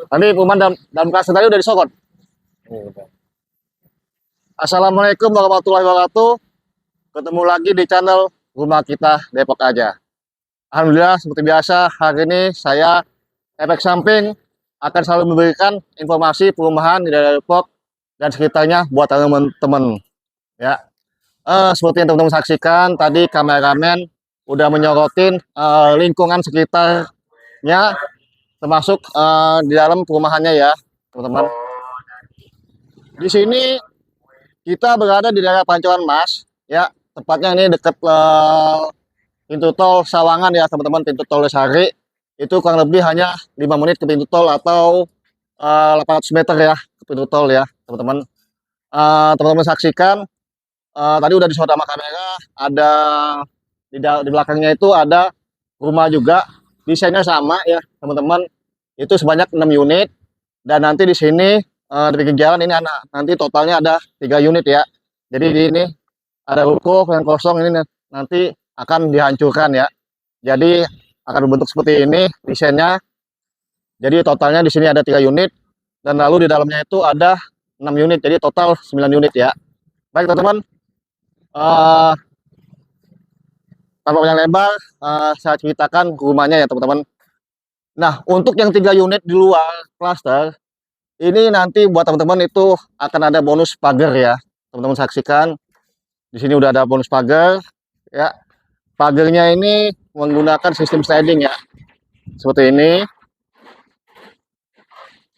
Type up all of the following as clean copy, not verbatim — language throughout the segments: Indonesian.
Tadi perumahan dalam kelas tadi udah disokot. Assalamualaikum warahmatullahi wabarakatuh. Ketemu lagi di channel Rumah Kita Depok Aja. Alhamdulillah seperti biasa hari ini saya efek samping akan selalu memberikan informasi perumahan di daerah Depok dan sekitarnya buat teman-teman. Ya, seperti yang teman-teman saksikan tadi kameramen udah menyorotin lingkungan sekitarnya, termasuk di dalam perumahannya ya, teman-teman. Di sini kita berada di daerah Pancoran Mas, ya, tepatnya ini dekat pintu tol Sawangan ya, teman-teman. Pintu tol Lesari itu kurang lebih hanya 5 menit ke pintu tol atau 800 meter ya ke pintu tol ya, teman-teman. Teman-teman saksikan tadi udah disorot sama kamera, ada di belakangnya itu ada rumah juga, desainnya sama ya, teman-teman. Itu sebanyak 6 unit dan nanti di sini di pinggir jalan ini nanti totalnya ada 3 unit ya. Jadi di ini ada ruko yang kosong ini nanti akan dihancurkan ya. Jadi akan berbentuk seperti ini desainnya. Jadi totalnya di sini ada 3 unit dan lalu di dalamnya itu ada 6 unit. Jadi total 9 unit ya. Baik teman-teman, tanpa panjang lebar saya ceritakan rumahnya ya teman-teman. Nah, untuk yang 3 unit di luar klaster ini nanti buat teman-teman itu akan ada bonus pagar ya, teman-teman saksikan. Di sini udah ada bonus pagar ya. Pagarnya ini menggunakan sistem sliding ya, seperti ini.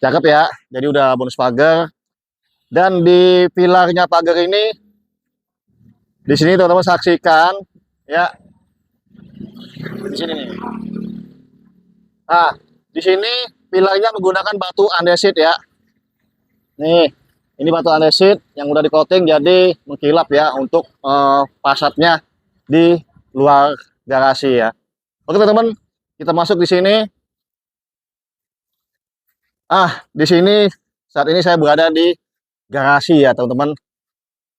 Cakep ya. Jadi udah bonus pagar. Dan di pilarnya pagar ini, di sini teman-teman saksikan ya. Di sini nih. Nah, di sini pilarnya menggunakan batu andesit ya. Nih, ini batu andesit yang udah di coating jadi mengkilap ya untuk fasадnya di luar garasi ya. Oke teman-teman, kita masuk di sini. Di sini saat ini saya berada di garasi ya teman-teman.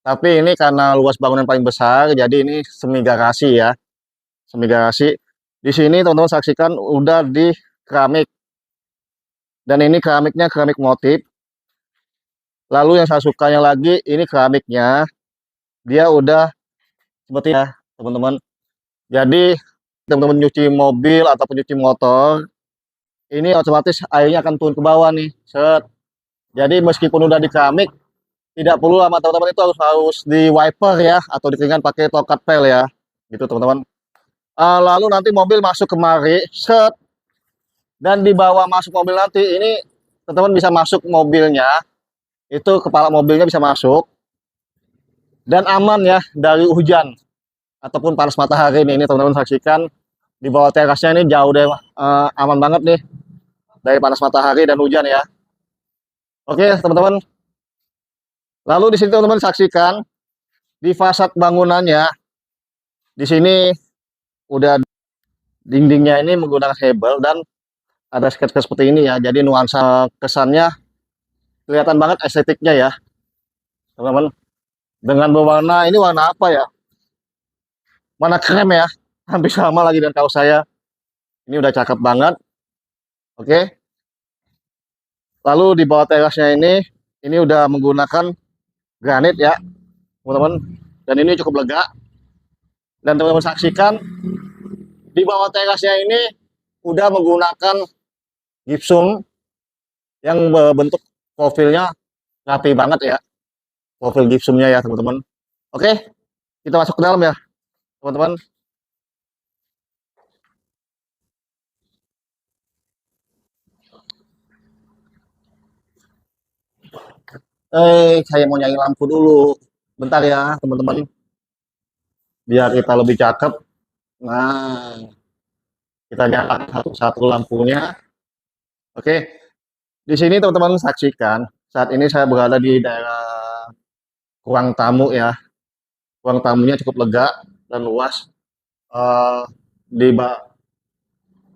Tapi ini karena luas bangunan paling besar, jadi ini semi garasi ya, semi garasi. Di sini teman-teman saksikan udah di keramik. Dan ini keramiknya keramik motif. Lalu yang saya sukanya lagi ini keramiknya dia udah seperti ya teman-teman. Jadi teman-teman nyuci mobil atau nyuci motor ini otomatis airnya akan turun ke bawah nih, set. Jadi meskipun udah di keramik tidak perlu sama teman-teman itu harus di wiper ya atau dikeringkan pakai tokat pel ya, gitu teman-teman. Lalu nanti mobil masuk kemari, set. Dan di bawah masuk mobil nanti ini teman-teman bisa masuk mobilnya. Itu kepala mobilnya bisa masuk dan aman ya dari hujan ataupun panas matahari ini teman-teman saksikan. Di bawah terasnya ini jauh deh, aman banget nih dari panas matahari dan hujan ya. Oke teman-teman, lalu di sini teman-teman saksikan di fasad bangunannya, di sini udah dindingnya ini menggunakan hebel dan ada sketch seperti ini ya. Jadi nuansa kesannya kelihatan banget estetiknya ya teman-teman, dengan berwarna ini warna apa ya, warna krem ya, hampir sama lagi dengan kaos saya. Ini udah cakep banget. Oke, lalu di bawah terasnya ini udah menggunakan granit ya teman-teman, dan ini cukup lega. Dan teman-teman saksikan di bawah terasnya ini udah menggunakan gipsum yang berbentuk profilnya rapi banget ya, profil gipsumnya ya teman-teman. Oke, kita masuk ke dalam ya teman-teman. Saya mau nyari lampu dulu bentar ya teman-teman, biar kita lebih cakep. Nah, kita nyalakan satu-satu lampunya. Oke, di sini teman-teman saksikan saat ini saya berada di daerah ruang tamu ya. Ruang tamunya cukup lega dan luas.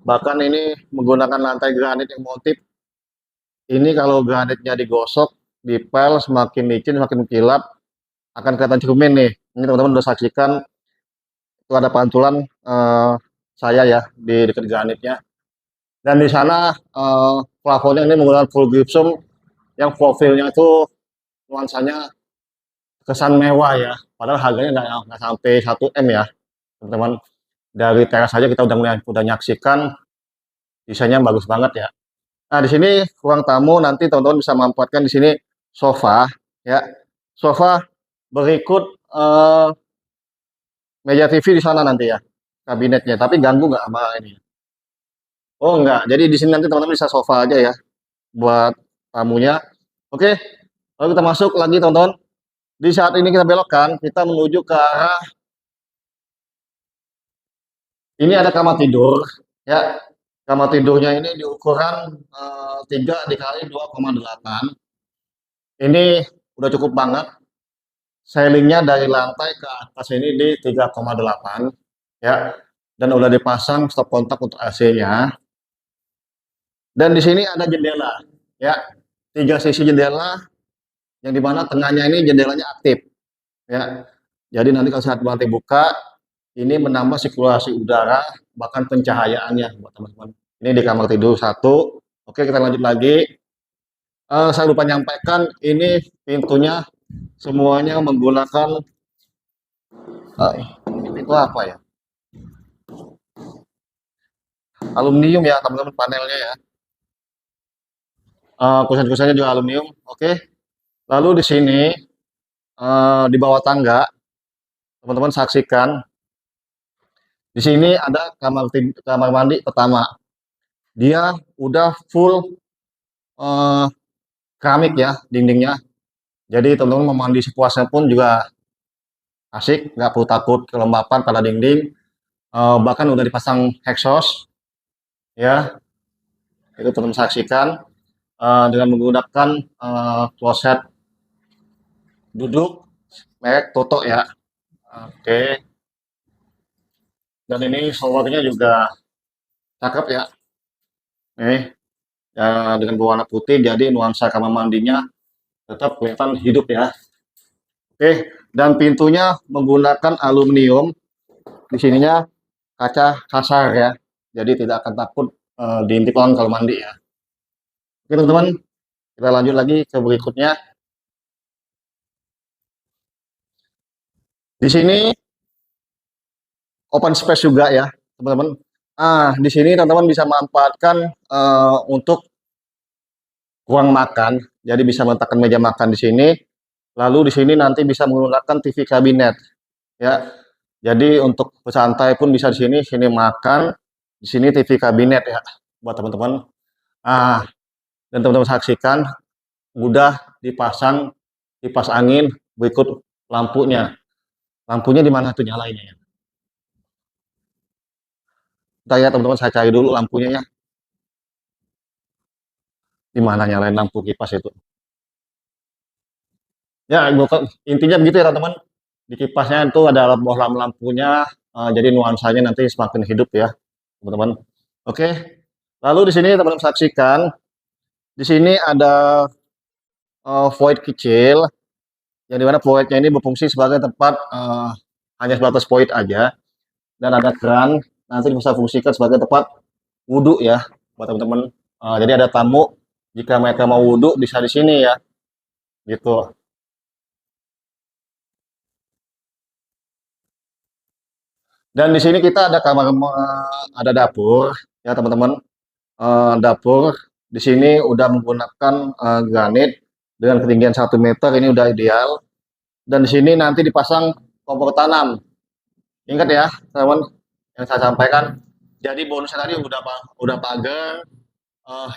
Bahkan ini menggunakan lantai granit yang motif. Ini kalau granitnya digosok, dipel, semakin licin, semakin kilap, akan kelihatan cermin nih. Ini teman-teman udah saksikan itu ada pantulan saya ya di dekat granitnya. Dan di sana plafonnya ini menggunakan full gypsum yang profilnya itu nuansanya kesan mewah ya. Padahal harganya nggak sampai 1 M ya, teman-teman. Dari teras saja kita udah nyaksikan desainnya bagus banget ya. Nah, di sini ruang tamu nanti teman-teman bisa memanfaatkan di sini sofa ya. Sofa berikut meja TV di sana nanti ya, kabinetnya. Tapi ganggu nggak sama ini? Oh enggak. Jadi di sini nanti teman-teman bisa sofa aja ya buat tamunya. Oke. Lalu kita masuk lagi teman-teman. Di saat ini kita belokkan, kita menuju ke arah ini ada kamar tidur ya. Kamar tidurnya ini di ukuran 3 dikali 2,8. Ini udah cukup banget. Ceilingnya dari lantai ke atas ini di 3,8 ya. Dan udah dipasang stop kontak untuk AC-nya. Dan di sini ada jendela ya. 3 sisi jendela yang dimana tengahnya ini jendelanya aktif ya. Jadi nanti kalau saat lantai buka ini menambah sirkulasi udara bahkan pencahayaannya buat teman-teman. Ini di kamar tidur 1. Oke, kita lanjut lagi. Saya lupa nyampaikan ini pintunya semuanya menggunakan itu apa ya? Aluminium ya teman-teman, panelnya ya. Kusen-kusennya juga aluminium. Oke. Lalu di sini di bawah tangga teman-teman saksikan di sini ada kamar mandi pertama. Dia udah full keramik ya dindingnya. Jadi teman-teman mau mandi sepuasnya pun juga asik, nggak perlu takut kelembapan pada dinding. Bahkan udah dipasang exhaust ya. Itu teman-teman saksikan dengan menggunakan kloset duduk merek Toto ya. Oke. Dan ini showernya juga cakep ya. Nih ya, dengan berwarna putih jadi nuansa kamar mandinya tetap kelihatan hidup ya. Oke, dan pintunya menggunakan aluminium. Di sininya kaca kasar ya. Jadi tidak akan takut diintip orang kalau mandi ya. Oke teman-teman, kita lanjut lagi ke berikutnya. Di sini open space juga ya, teman-teman. Di sini teman-teman bisa manfaatkan untuk ruang makan. Jadi bisa meletakkan meja makan di sini. Lalu di sini nanti bisa menggunakan TV kabinet ya. Jadi untuk bersantai pun bisa di sini, makan, di sini TV kabinet ya buat teman-teman. Dan teman-teman saksikan mudah dipasang kipas angin berikut lampunya. Lampunya di mana tuh nyalainnya ya? Bentar ya teman-teman, saya cari dulu lampunya ya. Di mana nyalain lampu kipas itu? Ya, intinya begitu ya teman-teman. Di kipasnya itu ada bohlam lampunya, jadi nuansanya nanti semakin hidup ya, teman-teman. Oke. Lalu di sini teman-teman saksikan, di sini ada void kecil, yang dimana voidnya ini berfungsi sebagai tempat hanya sebatas void aja, dan ada keran, nanti bisa fungsikan sebagai tempat wudhu ya, buat teman-teman. Jadi ada tamu, jika mereka mau wudhu bisa di sini ya, gitu. Dan di sini kita ada kamar, ada dapur ya teman-teman. Dapur di sini udah menggunakan granit dengan ketinggian 1 meter, ini udah ideal. Dan di sini nanti dipasang kompor tanam. Ingat ya teman-teman yang saya sampaikan. Jadi bonusnya tadi udah pagar,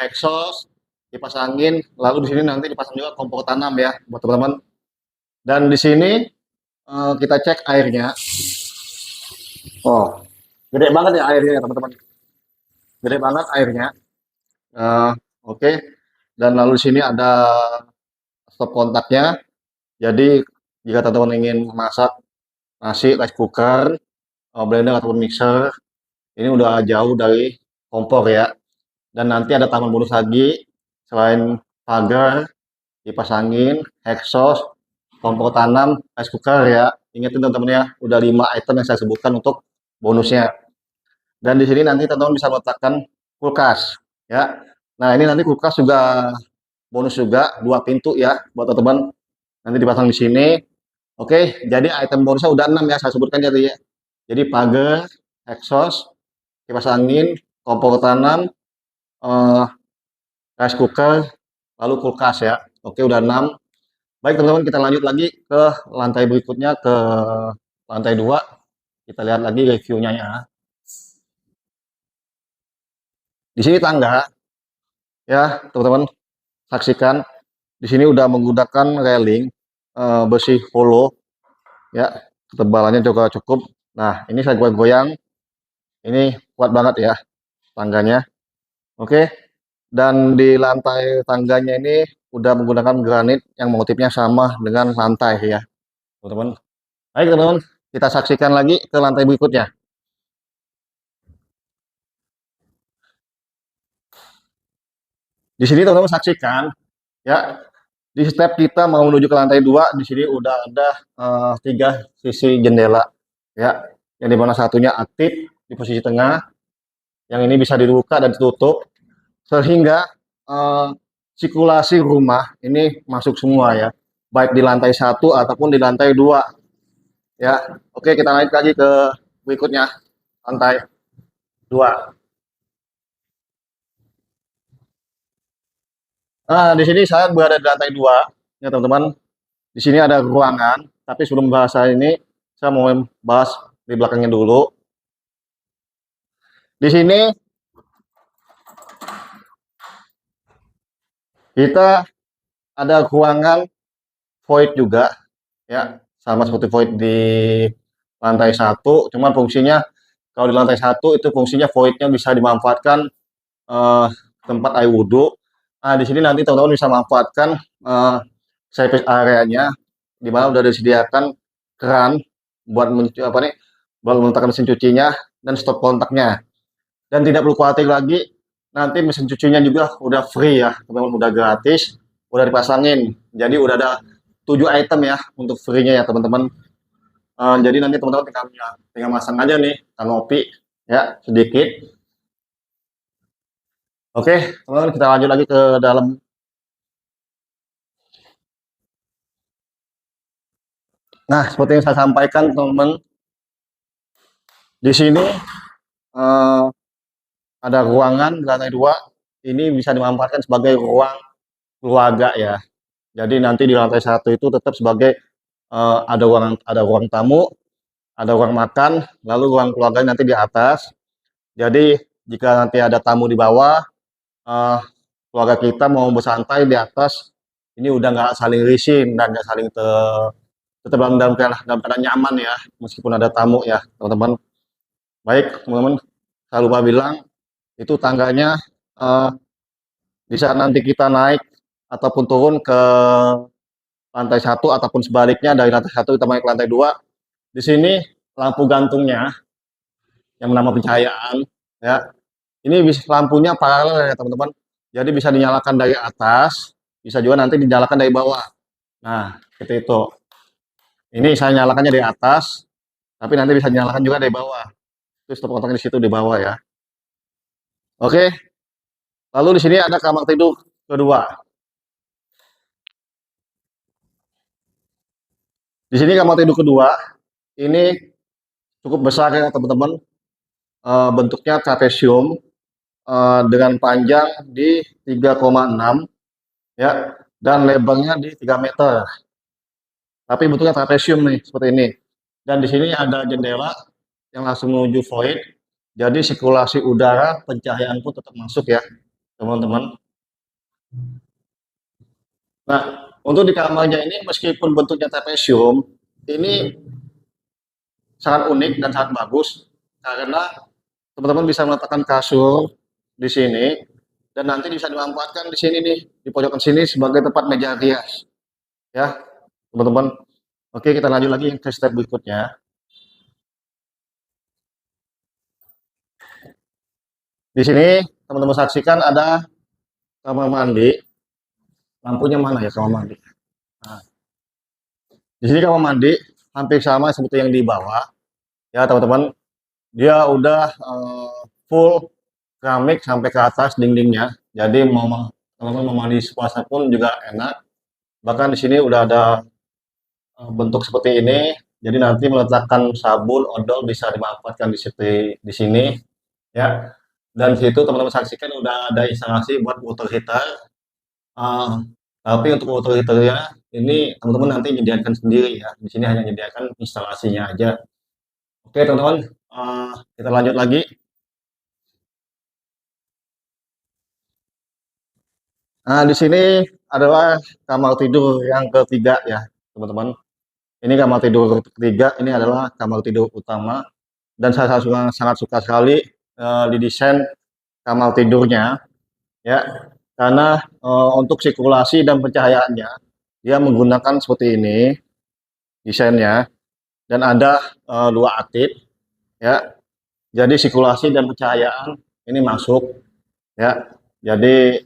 exhaust, kipas angin, lalu di sini nanti dipasang juga kompor tanam ya buat teman-teman. Dan di sini kita cek airnya. Oh, gede banget ya airnya ya teman-teman. Gede banget airnya. Oke. Dan lalu di sini ada stop kontaknya. Jadi jika teman-teman ingin masak nasi, rice cooker, blender ataupun mixer, ini udah jauh dari kompor ya. Dan nanti ada tambahan bonus lagi selain pagar, kipas angin, exhaust, kompor tanam, rice cooker ya. Ingatin teman-teman ya, udah 5 item yang saya sebutkan untuk bonusnya. Dan di sini nanti teman-teman bisa meletakkan kulkas ya. Nah, ini nanti kulkas juga bonus juga 2 pintu ya buat teman-teman. Nanti dipasang di sini. Oke, jadi item bonusnya udah 6 ya saya sebutkan jadi ya. Jadi pagar, exhaust, kipas angin, kompor tanam, eh, rice cooker, lalu kulkas ya. Oke, udah 6. Baik teman-teman, kita lanjut lagi ke lantai berikutnya, ke lantai 2. Kita lihat lagi reviewnya ya. Di sini tangga ya, teman-teman saksikan. Di sini udah menggunakan railing besi hollow ya, ketebalannya juga cukup. Nah, ini saya goyang, ini kuat banget ya tangganya. Oke, dan di lantai tangganya ini udah menggunakan granit yang motifnya sama dengan lantai ya, teman-teman. Baik teman-teman, kita saksikan lagi ke lantai berikutnya. Di sini teman-teman saksikan ya, di step kita mau menuju ke lantai 2, di sini udah ada 3 sisi jendela ya, yang dimana satunya aktif di posisi tengah, yang ini bisa dibuka dan ditutup sehingga eh, sirkulasi rumah ini masuk semua ya, baik di lantai 1 ataupun di lantai 2 ya. Oke, kita naik lagi ke berikutnya, lantai 2. Nah, di sini saya berada di lantai 2 ya teman-teman. Di sini ada ruangan, tapi sebelum bahasa ini saya mau bahas di belakangnya dulu. Di sini kita ada ruangan void juga ya, sama seperti void di lantai 1, cuman fungsinya kalau di lantai 1 itu fungsinya voidnya bisa dimanfaatkan eh, tempat air wudhu. Nah, di sini nanti teman-teman bisa manfaatkan service areanya, di mana udah disediakan keran buat apa nih, buat meletakkan mesin cucinya dan stop kontaknya. Dan tidak perlu khawatir lagi, nanti mesin cucinya juga udah free ya, teman-teman, udah gratis, udah dipasangin. Jadi udah ada 7 item ya untuk free-nya ya teman-teman. Jadi nanti teman-teman tinggal masang aja nih kanopi ya sedikit. Oke, teman-teman, kita lanjut lagi ke dalam. Nah, seperti yang saya sampaikan teman-teman, di sini eh, ada ruangan di lantai 2. Ini bisa dimanfaatkan sebagai ruang keluarga ya. Jadi nanti di lantai 1 itu tetap sebagai ada ruang tamu, ada ruang makan, lalu ruang keluarga nanti di atas. Jadi jika nanti ada tamu di bawah, eh, keluarga kita mau bersantai di atas, ini udah nggak saling risih dan nggak saling tetap dalam keadaan nyaman ya, meskipun ada tamu ya teman-teman. Baik teman-teman, saya lupa bilang itu tangganya, eh, di saat nanti kita naik ataupun turun ke lantai 1 ataupun sebaliknya dari lantai 1 kita naik ke lantai 2, di sini lampu gantungnya yang menambah pencahayaan ya. Ini bisa lampunya paralel ya teman-teman. Jadi bisa dinyalakan dari atas, bisa juga nanti dinyalakan dari bawah. Nah, seperti itu. Ini saya nyalakannya dari atas, tapi nanti bisa dinyalakan juga dari bawah. Terus stop kontaknya di situ di bawah ya. Oke, lalu di sini ada kamar tidur kedua. Di sini kamar tidur kedua ini cukup besar ya teman-teman. Bentuknya trapesium dengan panjang di 3,6 ya, dan lebarnya di 3 meter. Tapi bentuknya trapesium nih seperti ini. Dan di sini ada jendela yang langsung menuju void. Jadi sirkulasi udara, pencahayaan pun tetap masuk ya, teman-teman. Nah, untuk di kamarnya ini meskipun bentuknya trapesium, ini sangat unik dan sangat bagus karena teman-teman bisa meletakkan kasur di sini dan nanti bisa dimanfaatkan di sini nih, di pojokan sini sebagai tempat meja rias ya, teman-teman. Oke, kita lanjut lagi ke step berikutnya. Di sini teman-teman saksikan ada kamar mandi. Lampunya mana ya kamar mandi? Nah, di sini kamar mandi hampir sama seperti yang di bawah ya teman-teman. Dia udah full keramik sampai ke atas dindingnya. Jadi teman-teman mau mandi puasa pun juga enak. Bahkan di sini udah ada bentuk seperti ini. Jadi nanti meletakkan sabun, odol bisa dimanfaatkan di sini ya. Dan di situ teman-teman saksikan udah ada instalasi buat water heater. Ah, tapi untuk water heaternya ini teman-teman nanti menyediakan sendiri ya. Di sini hanya menyediakan instalasinya aja. Oke teman-teman, kita lanjut lagi. Nah di sini adalah kamar tidur yang ketiga ya teman-teman. Ini kamar tidur ketiga, ini adalah kamar tidur utama dan saya sangat suka sekali di desain kamar tidurnya ya, karena untuk sirkulasi dan pencahayaannya dia menggunakan seperti ini desainnya, dan ada dua atip ya, jadi sirkulasi dan pencahayaan ini masuk ya. Jadi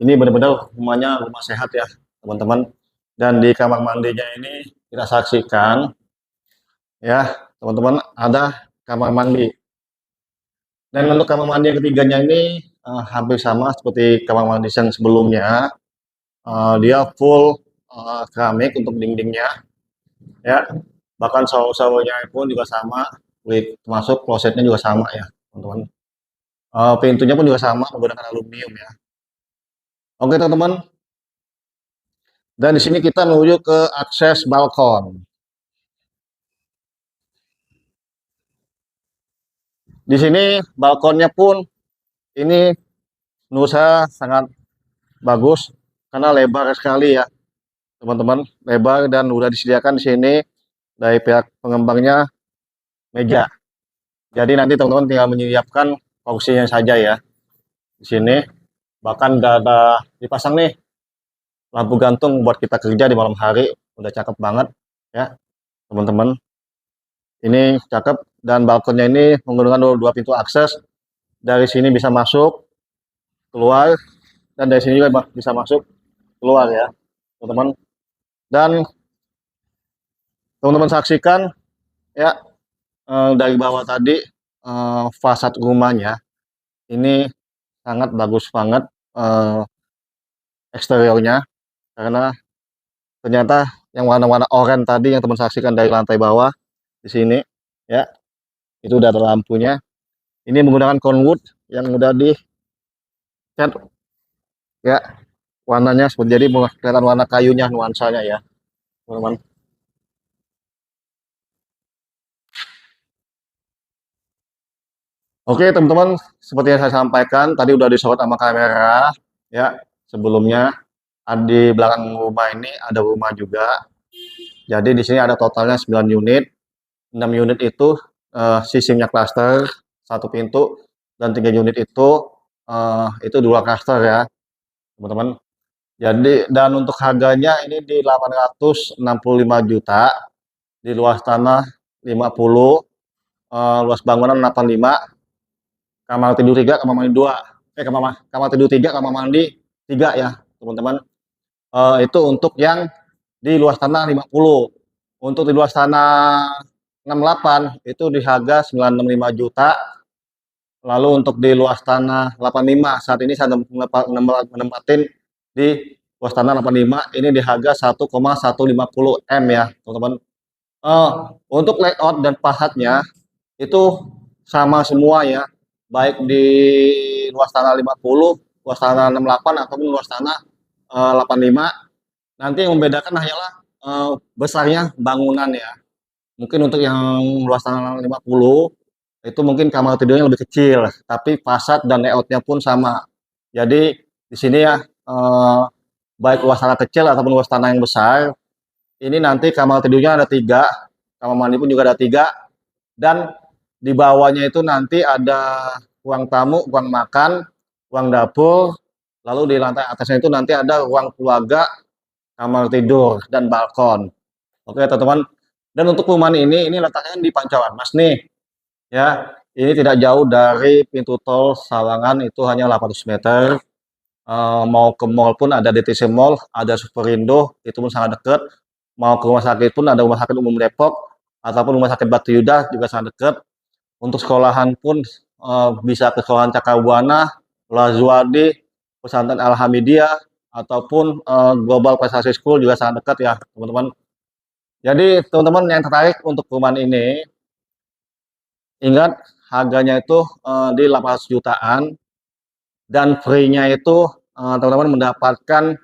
ini benar-benar rumahnya rumah sehat ya teman-teman. Dan di kamar mandinya ini kita saksikan ya teman-teman, ada kamar mandi. Dan untuk kamar mandi yang ketiganya ini hampir sama seperti kamar mandi yang sebelumnya. Dia full keramik untuk dindingnya ya. Bahkan shower-showernya pun juga sama, termasuk klosetnya juga sama ya teman-teman. Pintunya pun juga sama menggunakan aluminium ya. Oke teman-teman, dan di sini kita menuju ke akses balkon. Di sini balkonnya pun ini menurut saya sangat bagus karena lebar sekali ya teman-teman, lebar, dan udah disediakan di sini dari pihak pengembangnya meja. Jadi nanti teman-teman tinggal menyiapkan porsinya saja ya di sini. Bahkan udah ada dipasang nih lampu gantung buat kita kerja di malam hari, udah cakep banget ya teman-teman. Ini cakep, dan balkonnya ini menggunakan dua pintu akses. Dari sini bisa masuk keluar, dan dari sini juga bisa masuk keluar ya teman-teman. Dan teman-teman saksikan ya dari bawah tadi fasad rumahnya ini sangat bagus banget eksteriornya, karena ternyata yang warna-warna oranye tadi yang teman saksikan dari lantai bawah di sini ya, itu udah ada lampunya. Ini menggunakan conwood yang udah di cat ya, warnanya seperti, jadi kelihatan warna kayunya, nuansanya ya teman-teman. Oke teman-teman, seperti yang saya sampaikan tadi udah disorot sama kamera ya sebelumnya. Di belakang rumah ini ada rumah juga. Jadi di sini ada totalnya 9 unit. 6 unit itu sistemnya klaster, satu pintu, dan 3 unit itu dua klaster ya teman-teman. Jadi dan untuk harganya ini di 865 juta, di luas tanah 50, luas bangunan 85, kamar tidur 3, kamar mandi 2, kamar tidur 3, kamar mandi 3 ya teman-teman. Itu untuk yang di luas tanah 50. Untuk di luas tanah 68 itu di harga 965 juta. Lalu untuk di luas tanah 85 saat ini saya menempatin di luas tanah 85 ini di harga 1,150 M ya teman-teman. Untuk layout dan fasadnya itu sama semua ya, baik di luas tanah 50, luas tanah 68, ataupun luas tanah 85. Nanti yang membedakan hanyalah besarnya bangunan ya. Mungkin untuk yang luas tanah 50 itu mungkin kamar tidurnya lebih kecil, tapi fasad dan layoutnya pun sama. Jadi di sini ya baik luas tanah kecil ataupun luas tanah yang besar, ini nanti kamar tidurnya ada 3, kamar mandi pun juga ada 3, dan di bawahnya itu nanti ada ruang tamu, ruang makan, ruang dapur, lalu di lantai atasnya itu nanti ada ruang keluarga, kamar tidur, dan balkon. Oke teman-teman, dan untuk perumahan ini letaknya di Pancoran Mas nih ya, ini tidak jauh dari pintu tol Sawangan, itu hanya 800 meter. Mau ke mall pun ada DTC Mall, ada Superindo, itu pun sangat dekat. Mau ke rumah sakit pun ada Rumah Sakit Umum Depok ataupun Rumah Sakit Bakti Yuda, juga sangat dekat. Untuk sekolahan pun bisa ke sekolahan Cakabuana, Lazuardi, Pesantren Al-Hamidiyah, ataupun Global Prestasi School juga sangat dekat ya teman-teman. Jadi teman-teman yang tertarik untuk perumahan ini, ingat harganya itu di 800 jutaan dan free-nya itu teman-teman mendapatkan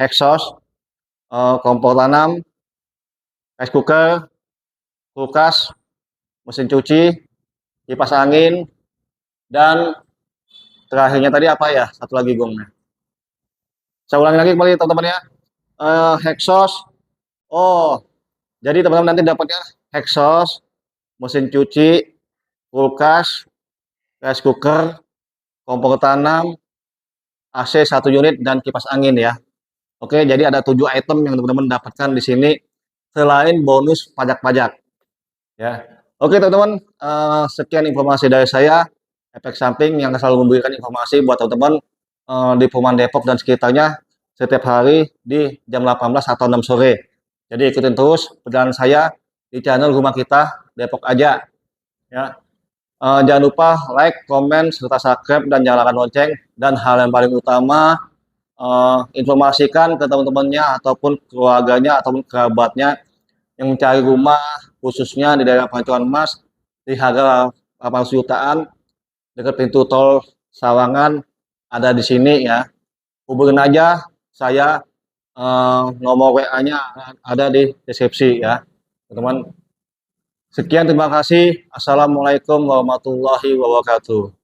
exhaust, kompor tanam, rice cooker, kulkas, mesin cuci, kipas angin, dan terakhirnya tadi apa ya? Satu lagi gongnya. Saya ulangi lagi kembali teman-teman ya. Exhaust. Oh, jadi teman-teman nanti dapatnya exhaust, mesin cuci, kulkas, rice cooker, kompor tanam, AC 1 unit, dan kipas angin ya. Oke, jadi ada 7 item yang teman-teman dapatkan di sini selain bonus pajak-pajak ya. Oke teman-teman, sekian informasi dari saya, Efek Samping, yang selalu memberikan informasi buat teman-teman di perumahan Depok dan sekitarnya setiap hari di jam 18 atau 6 sore. Jadi ikutin terus perjalanan saya di channel Rumah Kita Depok Aja ya. Jangan lupa like, komen, serta subscribe, dan nyalakan lonceng. Dan hal yang paling utama, informasikan ke teman-temannya ataupun keluarganya ataupun kerabatnya yang mencari rumah, khususnya di daerah Pancoran Mas, di harga 800 jutaan dekat pintu tol Sawangan, ada di sini ya. Hubungin aja saya, nomor WA-nya ada di deskripsi ya teman-teman. Sekian, terima kasih. Assalamualaikum warahmatullahi wabarakatuh.